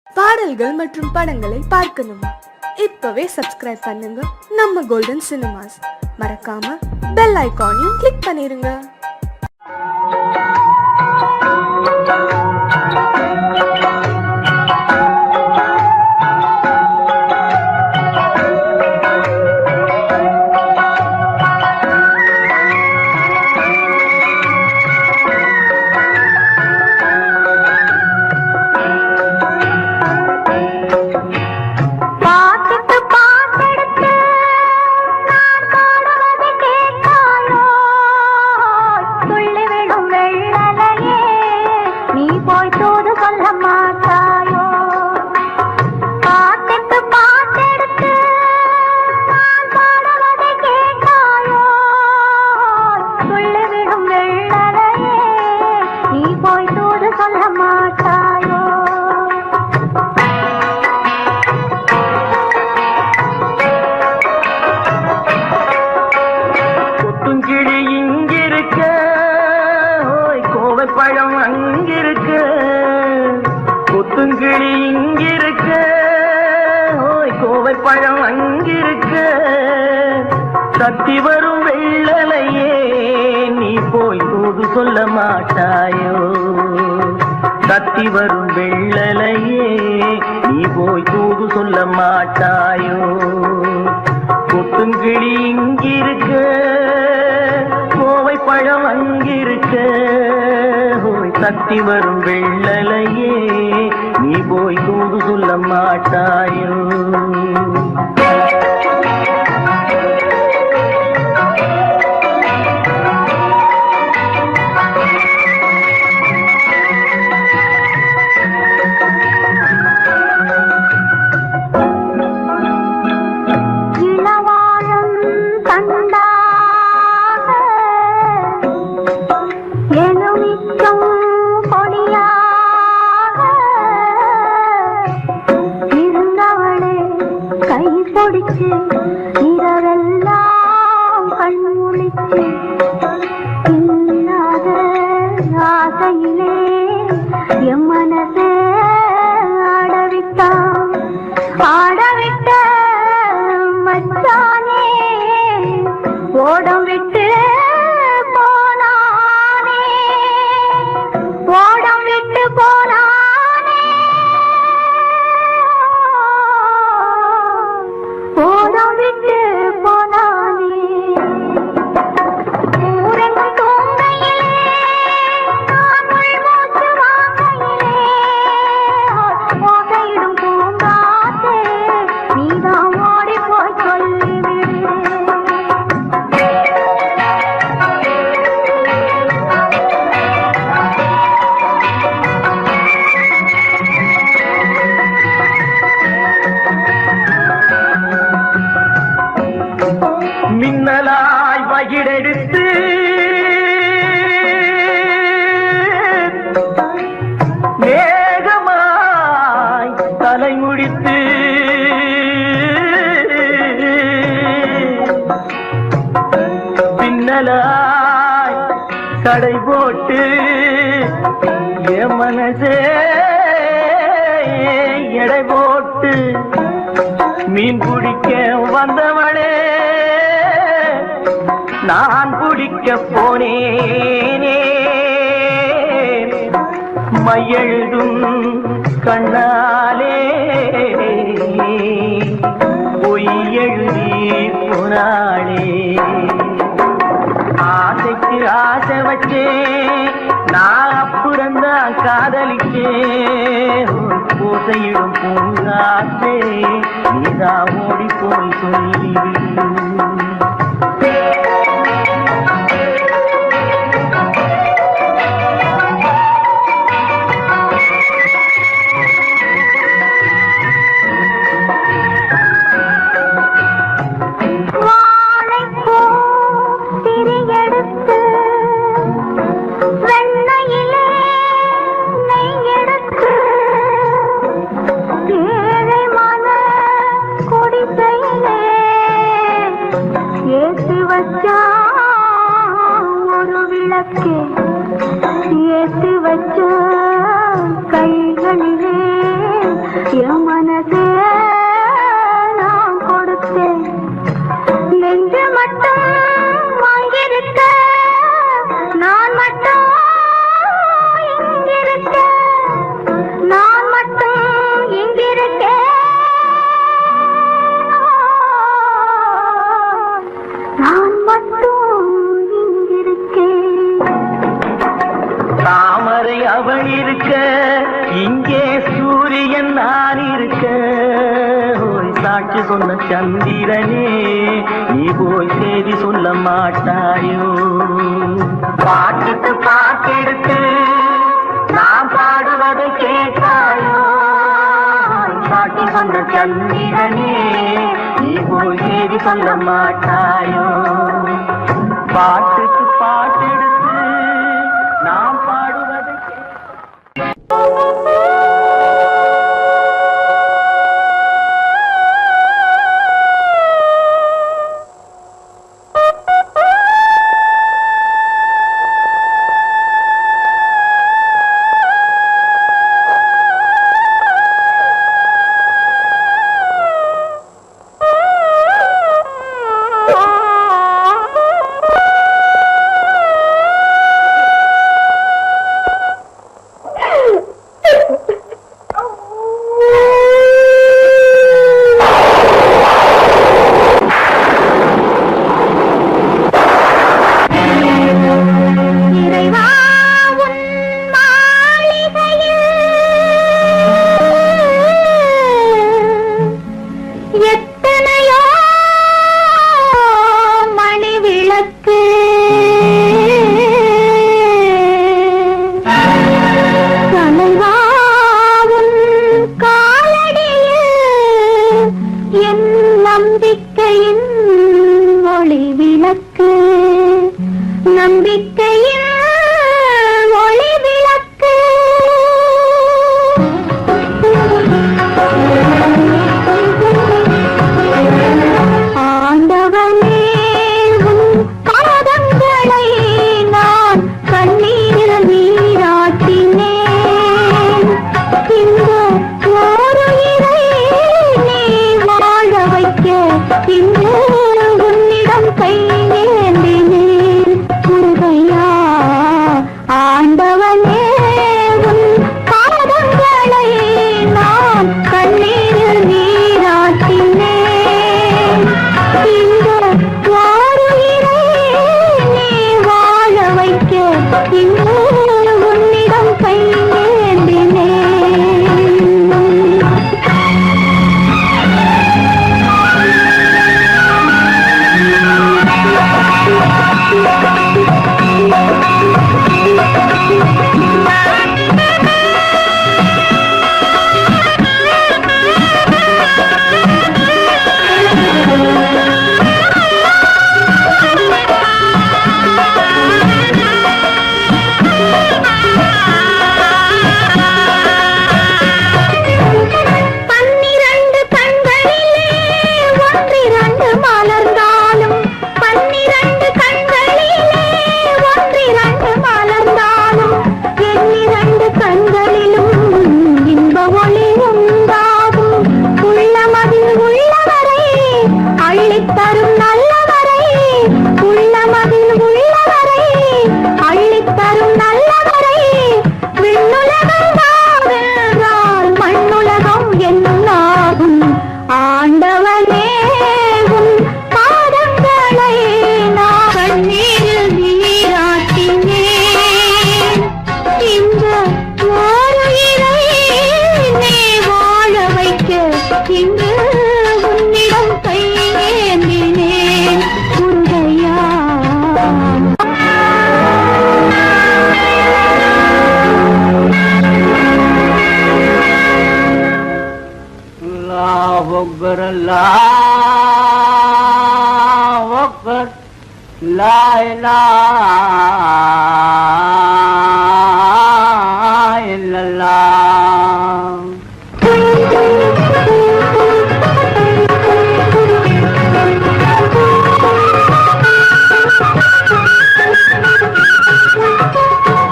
பாடல்கள் மற்றும் படங்களை பார்க்கணுமா? இப்பவே சப்ஸ்கிரைப் பண்ணுங்க நம்ம கோல்டன் சினிமாஸ். மறக்காம பெல் ஐகானையும் கிளிக் பண்ணிருங்க. பழம் அங்கிருக்க, கொத்துங்கிளி இங்கிருக்க, கோவை பழம் அங்கிருக்க, தத்தி வரும் வெள்ளலையே நீ போய் தூது சொல்ல மாட்டாயோ? தத்தி வரும் வெள்ளலையே நீ போய் தூது சொல்ல மாட்டாயோ? கொத்துங்கிளி இங்கிருக்க, கோவை பழம் அங்கிருக்க, தத்தி வரும் வெள்ளலையே நீ போய் தூது சொல்ல மாட்டாயோ? இரவெல்லாம் கண்முழிச்சு இல்லாத ஆசையிலே என் மனசே ஆடவிட்ட மச்சானே ஓடம் விட்டு போனானே, ஓடம் விட்டு போனானே, ஓடம் விட்டு போனானே. ஊரெங்கும் தூங்கையிலே நான் உள்மூச்சு வாங்கையிலே ஓசையிடும் பூங்காற்றே நீதான் ஓடி போய் சொல்லிவிடு. மின்னலாய் வகிடெடுத்து மேகமாய் தலைமுடித்து பின்னலாய் கடை போட்டு என் மனசே எடை போட்டு மீன் பிடிக்க வந்தவளே நான் பிடிக்க போனேனே, மையெழுதும் கண்ணாலே பொய் எழுதி போனாளே. ஆசைக்கு ஆசை வச்சே நான் அப்புறந்தான் காதலிச்சே, பூசையிடும் பூங்காற்றே நீதான் ஓடி போய் சொல்லிவிடு. ஏழை மன கொடி என் மனசே நான் கொடுத்தேன் நெஞ்சு மட்டும் வாங்கியிருக்க நான் மட்டும் இங்கிருக்க நான் மட்டும் இங்கிருக்கேன் நான் மட்டும் இங்கிருக்கேன் தாமரை அவள் இருக்க இங்கே சூரியன் நான் இருக்க ஓய் சாட்சி சொன்ன சந்திரனே நீ போய் செய்தி சொல்ல மாட்டாயோ பாட்டுக்கு பாட்டெடுத்து நான் பாடுவதை கேட்டாயோ சாட்சி சொன்ன சந்திரனே நீ போய் செய்தி சொல்ல மாட்டாயோ பாட்டுக்கு பாட்டெடுத்து நாம் பாடுவதை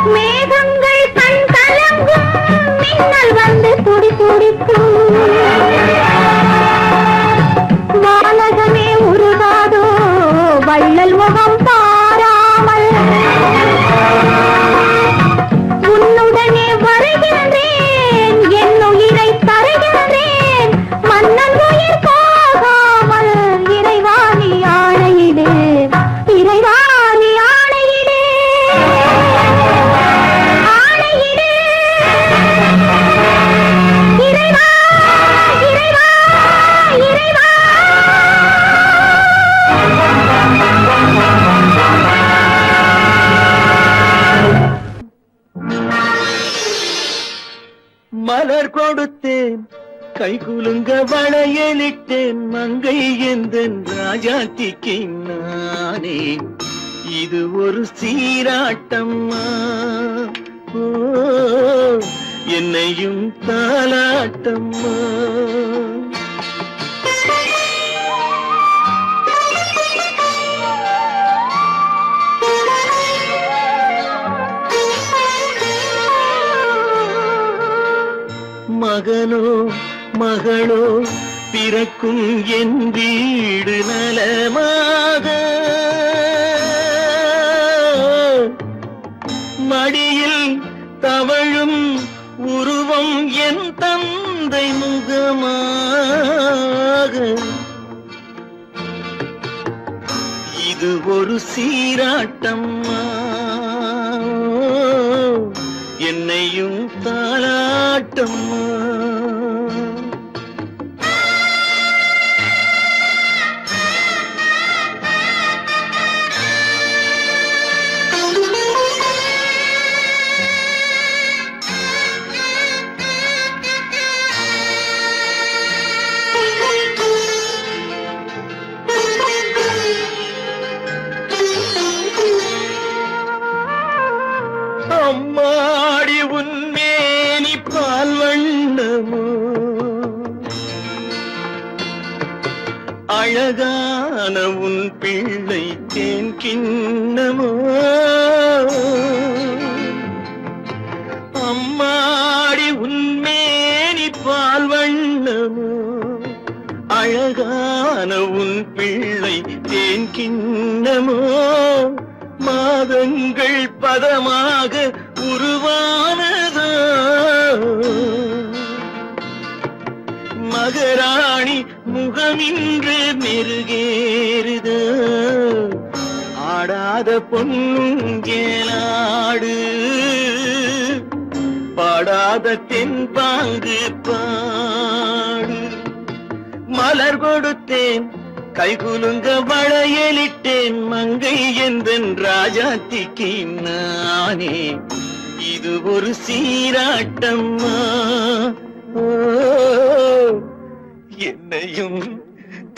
மேகங்கள் கண் கலங்கும் மின்னல் வந்து துடி துடிக்கும் வானகமே உருகாதோ வள்ளல் முகம் பாராமல் உன்னுடனே வருகின்றேன் என் உயிரை தருகின்றேன் மன்னன் உயிர் போகாமல் இறைவாணி ஆணையிடு இறைவாணி ஆணையிடு ஆணையிடு இறைவா இறைவா இறைவா மலர் கொடுத்தேன் கை குலுங்க வளையலிட்டேன் மங்கை எந்தன் ராஜாத்திக்கு நானே இது ஒரு சீராட்டம்மா ஓ என்னையும் தாலாட்டம்மா மகனோ மகளோ பிறக்கும் என் வீடு நலமாக மடியில் தவழும் உருவம் என் தந்தை முகமாக இது ஒரு சீராட்டம்மா என்னையும் தாளாட்டம்மா அம்மாடி உன்மேனி பால் வண்ணமோ அழகான உன் பிள்ளை தேன் கிண்ணமோ அம்மாடி உன்மேனி பால் வண்ணமோ அழகான உன் பிள்ளை தேன் கிண்ணமோ மாதங்கள் பதமாக உருவானதோ மகராணி முகமின்று மெருகேறுதோ ஆடாத பொன்னுங்கேலாடு பாடாத தென்பாங்கு பாடு மலர் கொடுத்தேன் கைகுலுங்க வளையலிட்டேன் மங்கை எந்தன் ராஜாத்திக்கு நானே இது ஒரு சீராட்டம்மா ஓ என்னையும்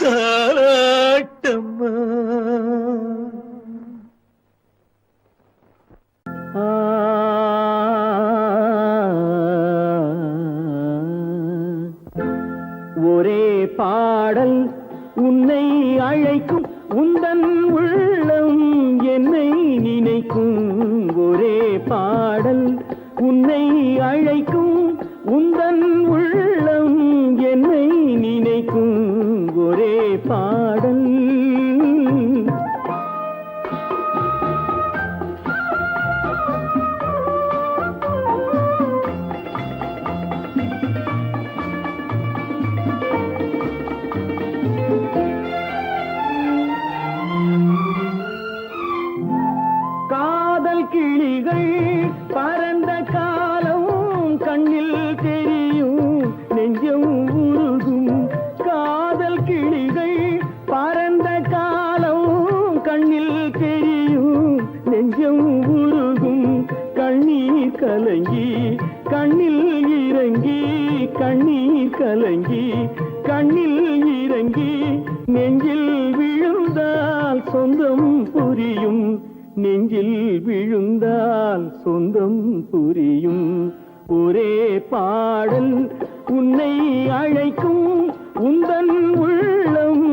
தாராட்டம்மா ஒரே பாடல் உன்னை அழைக்கும் உந்தன் உள்ளம் என்னை நினைக்கும் ஒரே பாடல் உன்னை அழைக்கும் உந்தன் உள்ளம் என்னை நினைக்கும் ஒரே பாடல் கிளிகள் பறந்த காலம் கண்ணில் தெரியும் நெஞ்சம் உருகும் காதல் கிளிகள் பறந்த காலம் கண்ணில் தெரியும் நெஞ்சம் உருகும் கண்ணீர் கலங்கி கண்ணில் இறங்கி கண்ணீர் கலங்கி கண்ணில் இறங்கி நெஞ்சில் விழுந்தால் சொந்தம் புரியும் நெஞ்சில் விழுந்தால் சொந்தம் புரியும் ஒரே பாடல் உன்னை அழைக்கும் உந்தன் உள்ளம்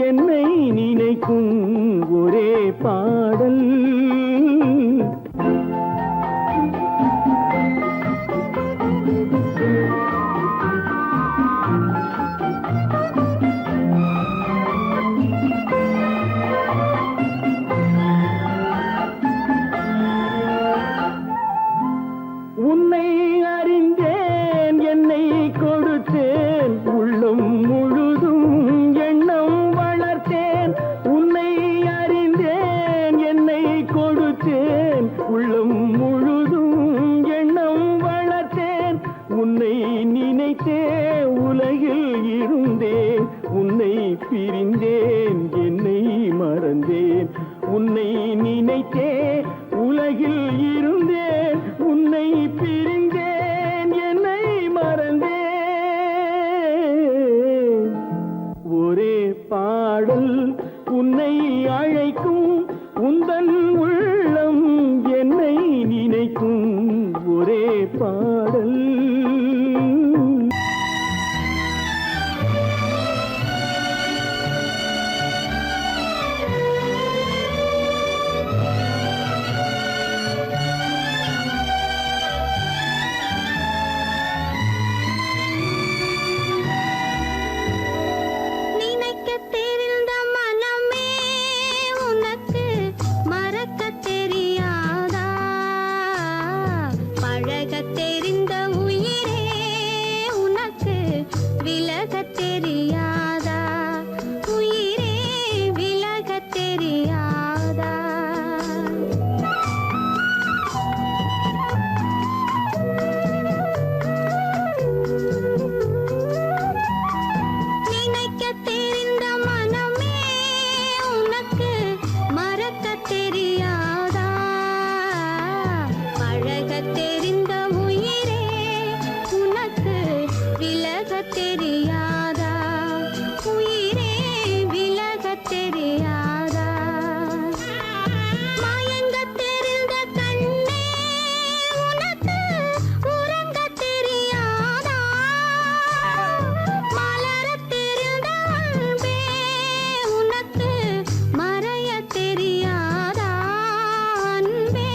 என்னை நினைக்கும் ஒரே பாடல் உலகில் இருந்தேன் உன்னை பிரிந்தேன் என்னை மறந்தேன் உன்னை நினைத்தே உலகில் இருந்தேன் உன்னை பிரிந்தேன் என்னை மறந்தேன் ஒரே பாடல் உன்னை அழைக்கும் உந்தன் உள்ளம் என்னை நினைக்கும் ஒரே பாடல் நினைக்கத் தெரிந்த மனமே உனக்கு மறக்கத் தெரியாதா? பழகத் தெரிந்த உயிரே உனக்கு விலகத் தெரியாதா? உயிரே விலகத் தெரியாதா? நினைக்கத் தெரிந்த மனமே உனக்கு மறக்கத் தெரியாதா? பழகத் தெரிந்த உயிரே உனக்கு விலகத் தெரியாதா? உயிரே விலகத் தெரியாதா? மயங்கத் தெரிந்த கண்ணே உனக்கு உறங்கத் தெரியாதா? மலரத் தெரிந்த அன்பே உனக்கு மறையத் தெரியாதா? அன்பே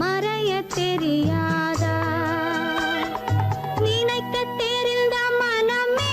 மறையத் தெரியாதா? நினைக்கத் தெரிந்த மனமே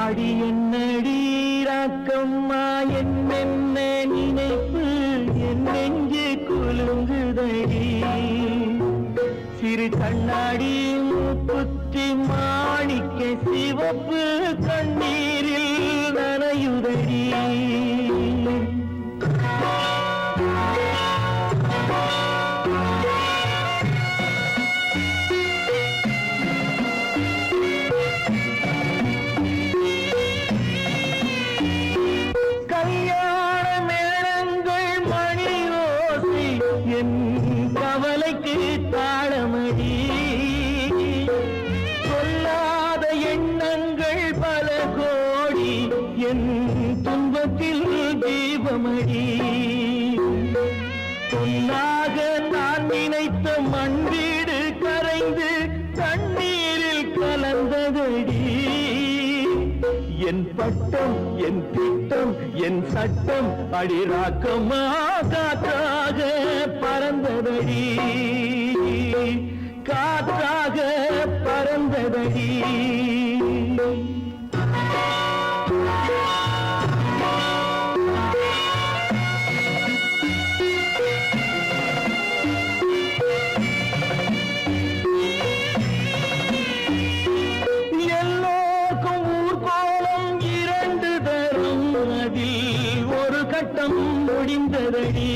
அடி என்னடி ராக்கம்மா என்னென்ன நினைப்பு என் நெஞ்சு குலுங்குதடி சிறு கண்ணாடி மூக்குத்தி மாணிக்க சிவப்பு கண்ணீரில் நனையுதடி கவலைக்கு தாளமடி சொல்லாத எண்ணங்கள் பல கோடி என் துன்பத்தில் தீபமடி பொன்னாக நான் நினைத்த மண் வீடு கரைந்து தண்ணீரில் கலந்ததடி என் பட்டம் என் திட்டம் என் சட்டம் அடிராக்கமா காற்றாக பறந்ததடி காற்றாக பறந்ததடி ஒரு கட்டம் முடிந்ததடி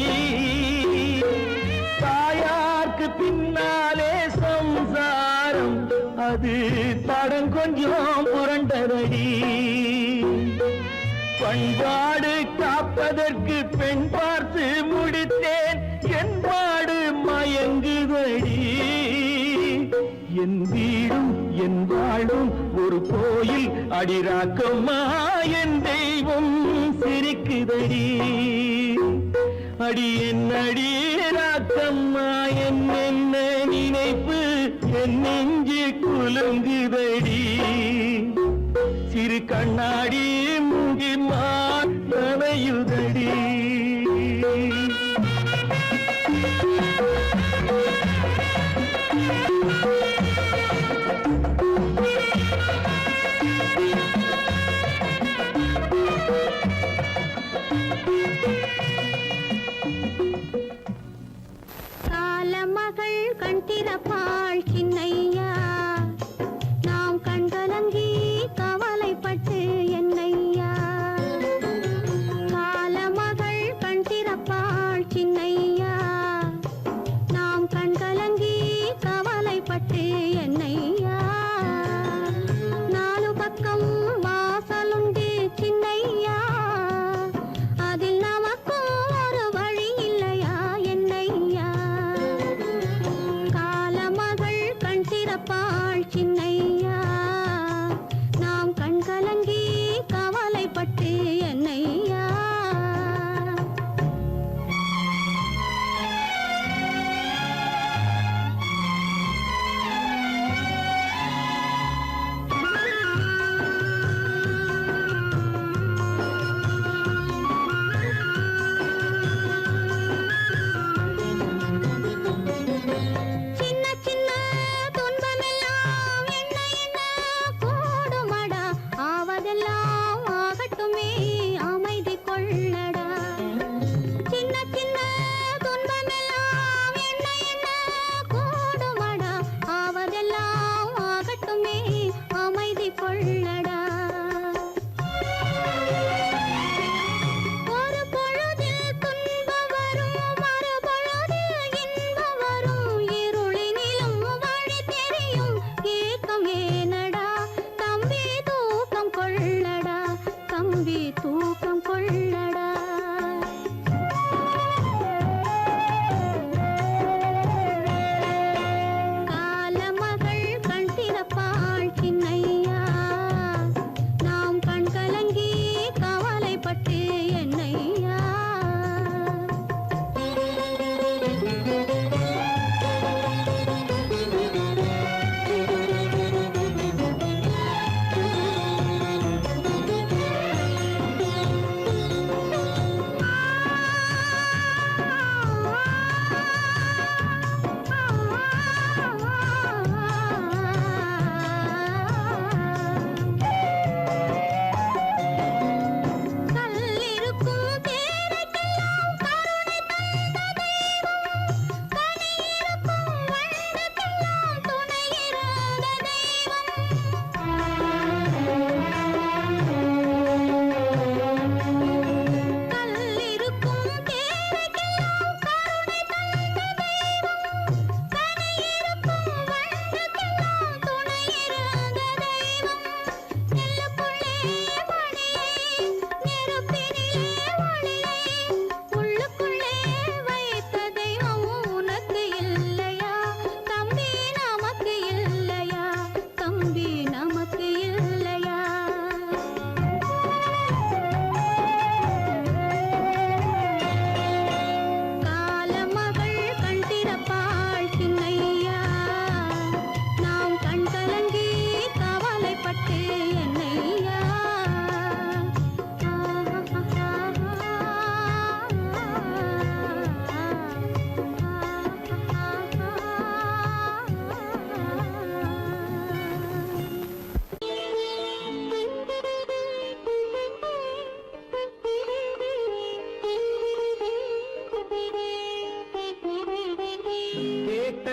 தாயார்க்கு பின்னாலே சம்சாரம் அது தடம் கொஞ்சம் புரண்டதடி பண்பாடு காப்பதற்கு பெண் பார்த்து முடித்தேன் என்பாடு மயங்குதடி என் வீடும் என் வாழும் ஒரு கோயில் அடிராக்கம்மா என் தெய்வம் சிரிக்குதடி அடி என் அடிராக்கம்மா என்ன நினைப்பு என் நெஞ்சு குலுங்குதடி சிறு கண்ணாடி மூங்கி நனையுதடி காலமகள் கண் திறப்பாள் சின்னையா நாம் கண்கலங்கி கவலைப்பட்டு என்னையா காலமகள் கண் திறப்பாள் சின்னையா நாம் கண்கலங்கி கவலைப்பட்டு என்னையா நாலு பக்கம் வாசலுண்டு சின்னையா அதில் நமக்கும் ஒரு வழி இல்லையா என்னையா காலமகள் கண் திறப்பாள் சின்னையா நாம் கண்கலங்கி கவலைப்பட்டு என்னையா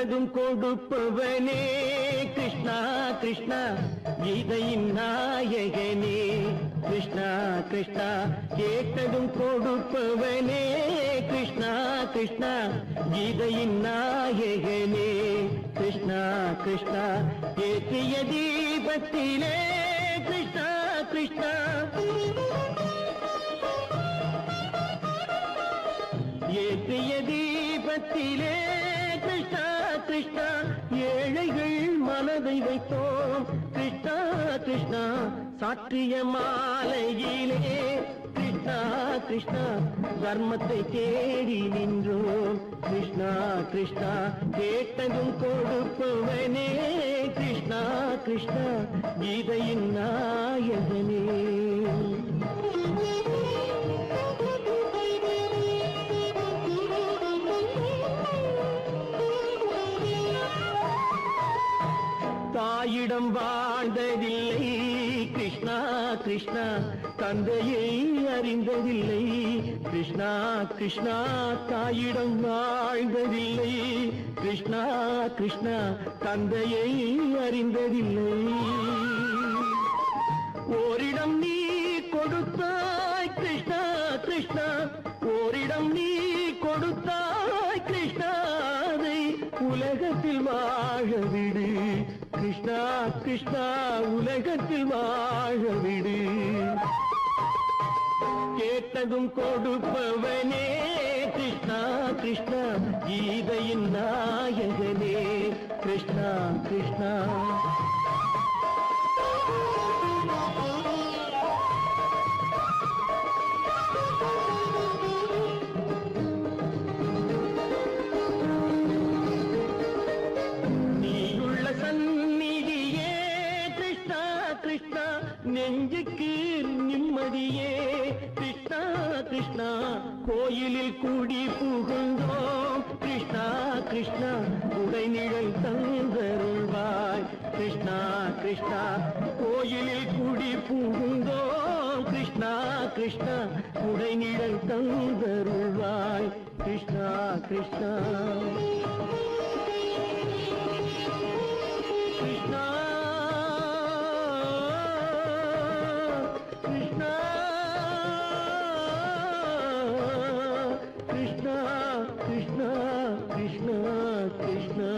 கேட்டதும் கொடுப்பவனே கிருஷ்ணா கிருஷ்ணா கீதையின் நாயகனே கிருஷ்ணா கிருஷ்ணா கேட்டதும் கொடுப்பவனே கிருஷ்ணா கிருஷ்ணா கீதையின் நாயகனே கிருஷ்ணா கிருஷ்ணா ஏற்றிய தீபத்திலே கிருஷ்ணா கிருஷ்ணா ஏற்றிய தீபத்திலே கிருஷ்ணா கிருஷ்ணா ஏழைகள் மனதை வைத்தோம் கிருஷ்ணா கிருஷ்ணா சாற்றிய மாலையிலே கிருஷ்ணா கிருஷ்ணா தர்மத்தை தேடி நின்றோம் கிருஷ்ணா கிருஷ்ணா கேட்டதும் கொடுப்பவனே கிருஷ்ணா கிருஷ்ணா கீதையின் நாயகனே தாயிடம் வாழ்ந்ததில்லை கிருஷ்ணா கிருஷ்ணா தந்தையை அறிந்ததில்லை கிருஷ்ணா கிருஷ்ணா தாயிடம் வாழ்ந்ததில்லை கிருஷ்ணா கிருஷ்ணா தந்தையை அறிந்ததில்லை ஓரிடம் நீ கொடுத்தாய் கிருஷ்ணா கிருஷ்ணா ஓரிடம் நீ கொடுத்தாய் கிருஷ்ணா அதை உலகத்தில் வாழ விடு கிருஷ்ணா கிருஷ்ணா உலகத்தில் வாழ விடு கேட்டதும் கொடுப்பவனே கிருஷ்ணா கிருஷ்ணா கீதையின் நாயகனே கிருஷ்ணா கிருஷ்ணா நெஞ்சுக்கு நிம்மதியே கிருஷ்ணா கிருஷ்ணா கோயிலில் கூடி புகுந்தோம் கிருஷ்ணா கிருஷ்ணா உடைநிழல் தந்தருள்வாய் கிருஷ்ணா கிருஷ்ணா கோயிலில் கூடி புகுந்தோம் கிருஷ்ணா கிருஷ்ணா உடைநிழல் தந்தருள்வாய் கிருஷ்ணா கிருஷ்ணா கிருஷ்ணா கிருஷ்ணா கிருஷ்ணா கிருஷ்ணா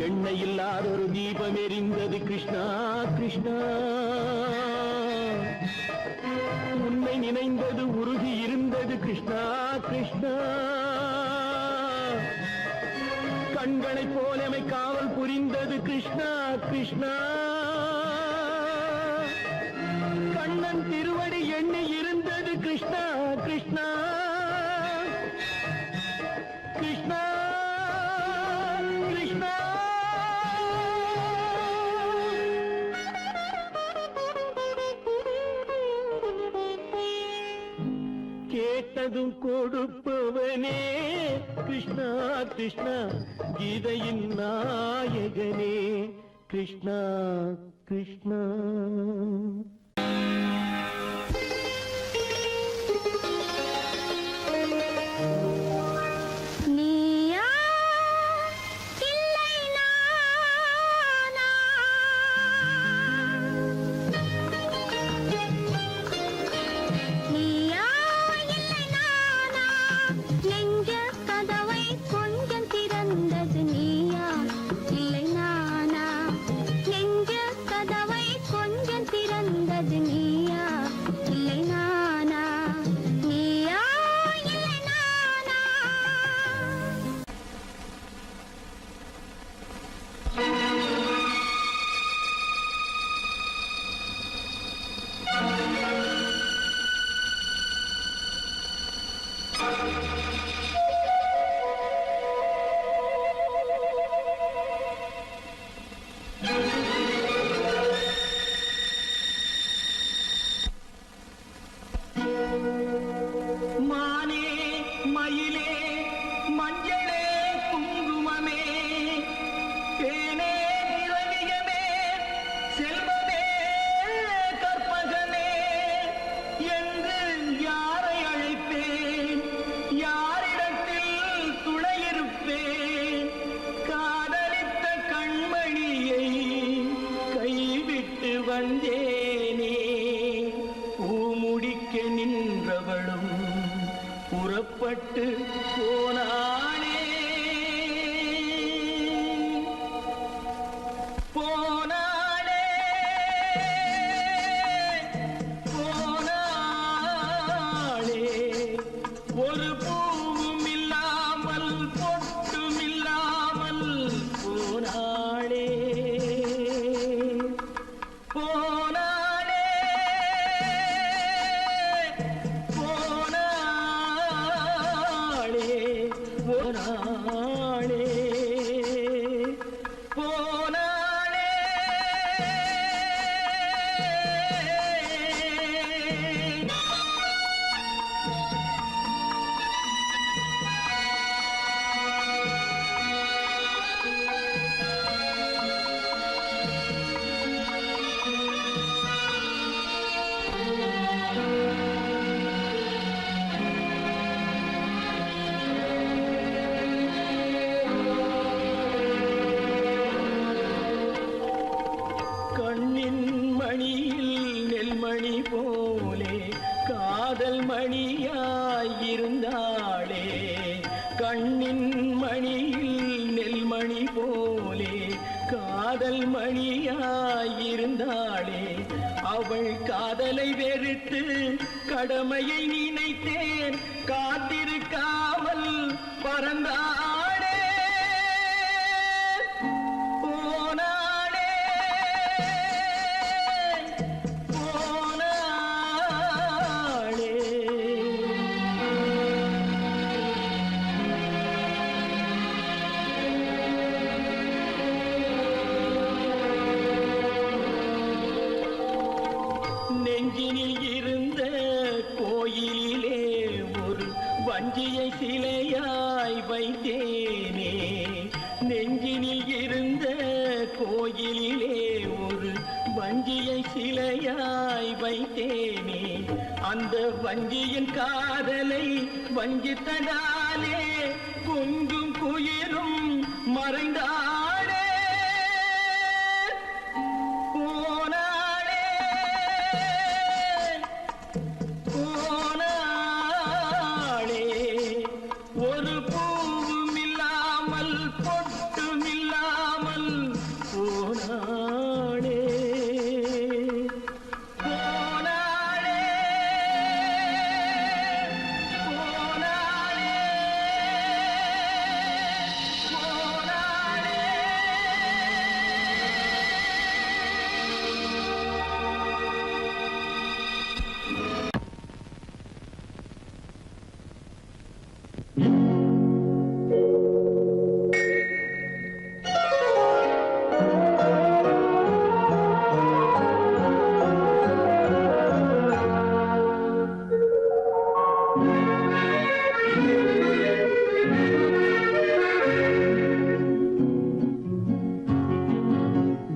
எண்ணெய் இல்லாத ஒரு தீபம் எரிந்தது கிருஷ்ணா கிருஷ்ணா உன்னை நினைந்தது உருகி இருந்தது கிருஷ்ணா கிருஷ்ணா கண்களை போலமை காவல் புரிந்தது கிருஷ்ணா கிருஷ்ணா கண்ணன் திருவடி எண்ணி இருந்தது கிருஷ்ணா கிருஷ்ணா கிருஷ்ணா கிருஷ்ணா கேட்டதும் கொடுப்பவனே கிருஷ்ணா கிருஷ்ணா கீதையின் நாயகனே கிருஷ்ணா கிருஷ்ணா கதவை கொஞ்சம் திறந்த வந்தேனே பூமுடிக்க நின்றவளும் புறப்பட்டு போனாளே போனாளே போனாளே ஒரு பூவும் இல்லாமல் பொட்டும் இல்லாமல் போனாளே போனாளே போனாளே போனாளே போனாளே கண்ணின் மணியில் நெல்மணி போலே காதல் மணியாயிருந்தாளே கண்ணின் மணியில் நெல்மணி போலே காதல் மணியாயிருந்தாளே அவள் காதலை வெறுத்து கடமையை நினைத்தேன் காத்திருக்காமல் பறந்தாளே போனாளே போனாளே நெஞ்சினில் இருந்த கோயிலிலே ஒரு வஞ்சியை சிலையாய் வைத்தேனே நெஞ்சினில் இருந்த கோயிலிலே ஒரு வஞ்சியை சிலையாய் வைத்தேனே அந்த வஞ்சியின் காதலை வஞ்சித்ததாலே குங்கும் குயிலும் மறைந்தாளே போனாளே போனாளே ஒரு பூவும் இல்லாமல் பொட்டும் இல்லாமல் போனாளே போனாளே போனாளே போனாளே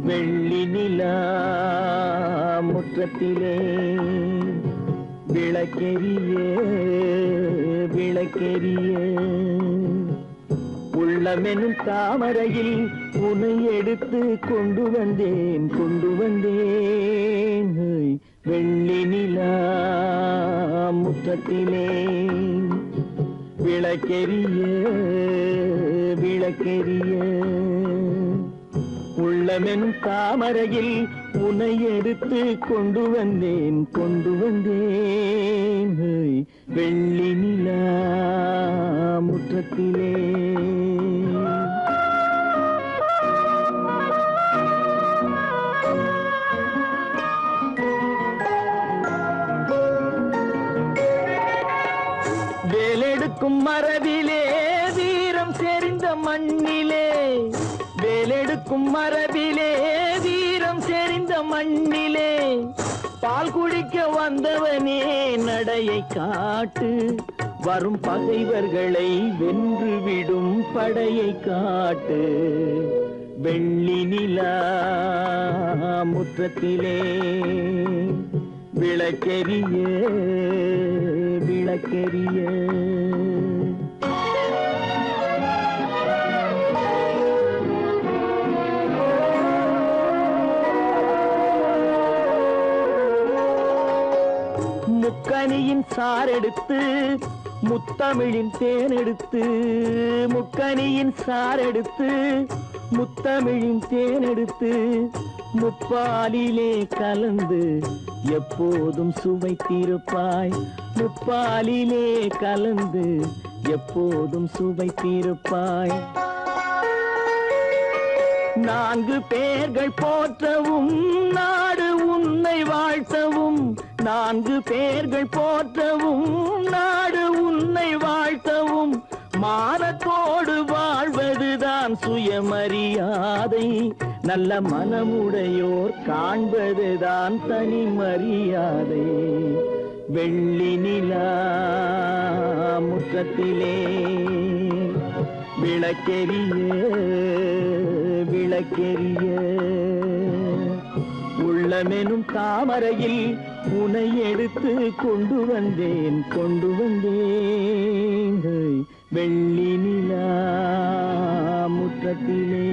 வெள்ளி நிலா முற்றத்திலே விளக்கெரிய விளக்கெரிய உள்ளமெனும் தாமரையில் உன்னை எடுத்து கொண்டு வந்தேன் வெள்ளி நிலா முற்றத்திலே விளக்கெரிய விளக்கெரிய உள்ளமெனும் தாமரையில் உன்னை எடுத்து கொண்டு வந்தேன் வெள்ளி நிலா முற்றத்திலே வேலெடுக்கும் மரபிலே வீரம் செறிந்த மண்ணிலே வேலெடுக்கும் மரபிலே வீரம் செறிந்த மண்ணிலே பால் குடிக்க வந்தவனே நடையை காட்டு வரும் பகைவர்களை வென்று விடும் படையை காட்டு வெள்ளி நிலா முற்றத்திலே விளக்கெரிய விளக்கெரிய முக்கனியின் சாரெடுத்து முத்தமிழின் தேனெடுத்து முக்கனியின் சாரெடுத்து முத்தமிழின் தேனெடுத்து முப்பாலிலே கலந்து எப்போதும் சுவைத்திருப்பாய் முப்பாலிலே கலந்து எப்போதும் சுவைத்திருப்பாய் நான்கு பேர்கள் போற்றவும் நாடு உன்னை வாழ்த்தவும் நான்கு பேர்கள் போற்றவும் நாடு உன்னை வாழ்த்தவும் மானத்தோடு வாழ்வதுதான் சுயமரியாதை நல்ல மனமுடையோர் காண்பதுதான் தனி மரியாதை வெள்ளி நிலா முற்றத்திலே விளக்கெரிய விளக்கெரிய உள்ளமெனும் தாமரையில் உனை எடுத்து கொண்டு வந்தேன் வெள்ளி நிலா முற்றத்திலே